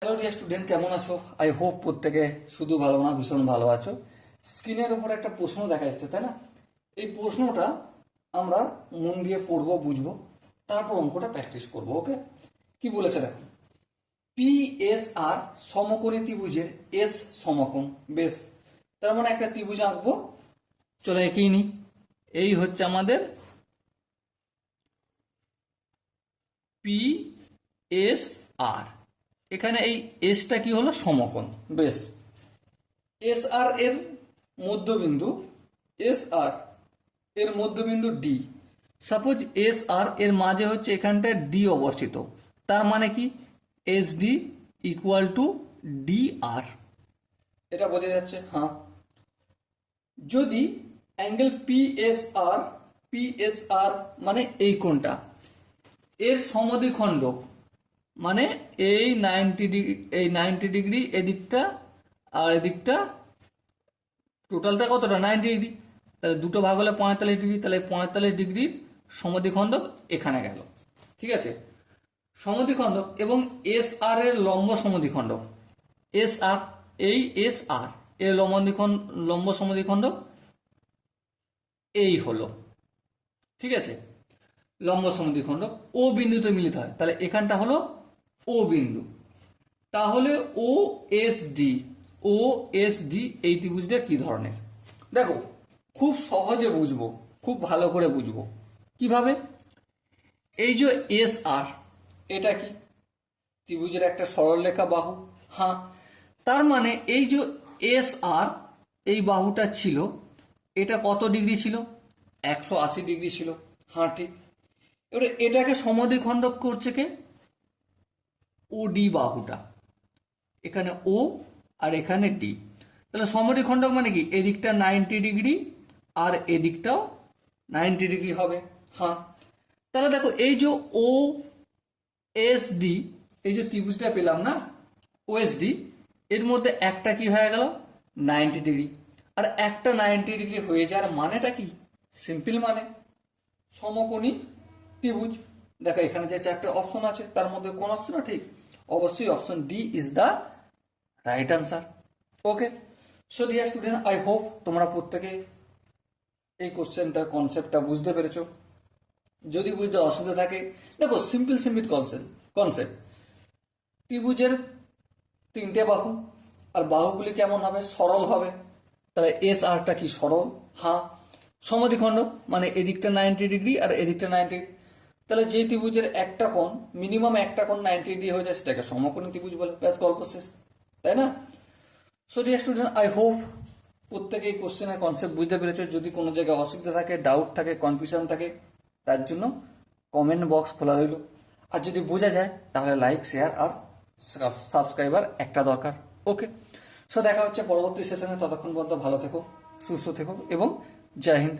Hello dear student, কেমন আছো? I hope প্রত্যেকে শুধু ভালো না, ভীষণ ভালো আছো। স্ক্রিনের উপর একটা প্রশ্ন দেখা যাচ্ছে, তাই না? এই প্রশ্নটা আমরা মন দিয়ে পড়বো, বুঝবো, তারপর অঙ্কটা প্র্যাকটিস করবো। ওকে, কি বলেছে দেখো। পি এস আর সমকোণী ত্রিভুজের এস সমকোণ। বেশ, তার মানে একটা ত্রিভুজ আঁকবো। চলো এঁকেই নি। এই হচ্ছে আমাদের পি এস আর। এখানে এই এসটা কি হলো? সমকোণ। বেশ, এস আর এর মধ্যবিন্দু, এস আর এর মধ্যবিন্দু ডি। সাপোজ এস আর এর মাঝে হচ্ছে এখানটায় ডি অবস্থিত, তার মানে কি S D equal to D R. এটা বোঝা যাচ্ছে? হ্যাঁ। যদি অ্যাঙ্গেল পি এস আর মানে এই কোণটা, এর সমদ্বিখণ্ডক মানে এই 90 ডিগ্রি এদিকটা আর এদিকটা, টোটালটা কতটা? 90 ডিগ্রি। তাহলে দুটো ভাগ হলে 45 ডিগ্রি, তাহলে 45 ডিগ্রির সমদ্বিখণ্ডক এখানে গেল। ঠিক আছে, সমদ্বিখণ্ডক এবং এস আর এর লম্ব সমদ্বিখণ্ডক। এস আর, এই এস আর এর লম্ব সমদ্বিখণ্ডক এই হলো। ঠিক আছে, লম্ব সমদ্বিখণ্ডক ও বিন্দুতে মিলিত হয়, তাহলে এখানটা হলো ও বিন্দু। তাহলে ও এস ডি এই ত্রিভুজটা কি ধরনের? দেখো, খুব সহজে বুঝবো, খুব ভালো করে বুঝবো। কিভাবে? এই যে এস আর, এটা কি ত্রিভুজের একটা সরলরেখা বাহু? হ্যাঁ। তার মানে এই যে এস আর, এই বাহুটা ছিল, এটা কত ডিগ্রি ছিল? 180 ডিগ্রি ছিল। হ্যাঁ, ঠিক। এবারে এটাকে সমদ্বিখণ্ডক করছে কে? ও ডি বাহুটা। এখানে ও আর এখানে ডি। তাহলে সমদ্বিখণ্ডক মানে কি? এদিকটা 90 ডিগ্রি আর এদিকটাও 90 ডিগ্রি হবে। হ্যাঁ। তাহলে দেখো, এই যে ও এস ডি, এই যে ত্রিভুজটা পেলাম না, ও এস ডি, এর মধ্যে একটা কি হয়ে গেল? 90 ডিগ্রি। আর একটা 90 ডিগ্রি হয়ে যাওয়ার মানেটা কি? সিম্পল মানে সমকোণী ত্রিভুজ। দেখো, এখানে যে চারটে অপশন আছে তার মধ্যে কোন অপশনটা ঠিক? অবশ্যই option D is the right answer. Okay, so dear student, I hope তোমরা প্রত্যেকে এই কোশ্চেনটার কনসেপ্টটা বুঝতে পেরেছো। যদি বুঝতে অসুবিধা থাকে, দেখো সিম্পল কনসেপ্ট। ত্রিভুজের তিনটে বাহু, আর বাহুগুলি কেমন হবে? সরল হবে। তাহলে এস আরটা কি সরল? হ্যাঁ। সমদ্বিখণ্ডক মানে এদিকটা 90 ডিগ্রি আর এদিকটা 90। তাহলে যে ত্রিভুজের একটা কোণ, মিনিমাম একটা কোণ 90 ডিগ্রি হয়ে যায়, সেটাকে সমকোণী ত্রিভুজ বলে। ব্যাস, গল্প শেষ, তাই না? So dear student, I hope প্রত্যেকে এই কোশ্চেনের কনসেপ্ট বুঝতে পেরেছো। যদি কোনো জায়গায় অসুবিধা থাকে, ডাউট থাকে, কনফিউশন থাকে, তার জন্য কমেন্ট বক্স খোলা রইল। আর যদি বোঝা যায় তাহলে লাইক, শেয়ার আর সাবস্ক্রাইবার একটা দরকার। ওকে, সো দেখা হচ্ছে পরবর্তী সেশনে। ততক্ষণ পর্যন্ত ভালো থেকো, সুস্থ থেকো এবং জয় হিন্দ।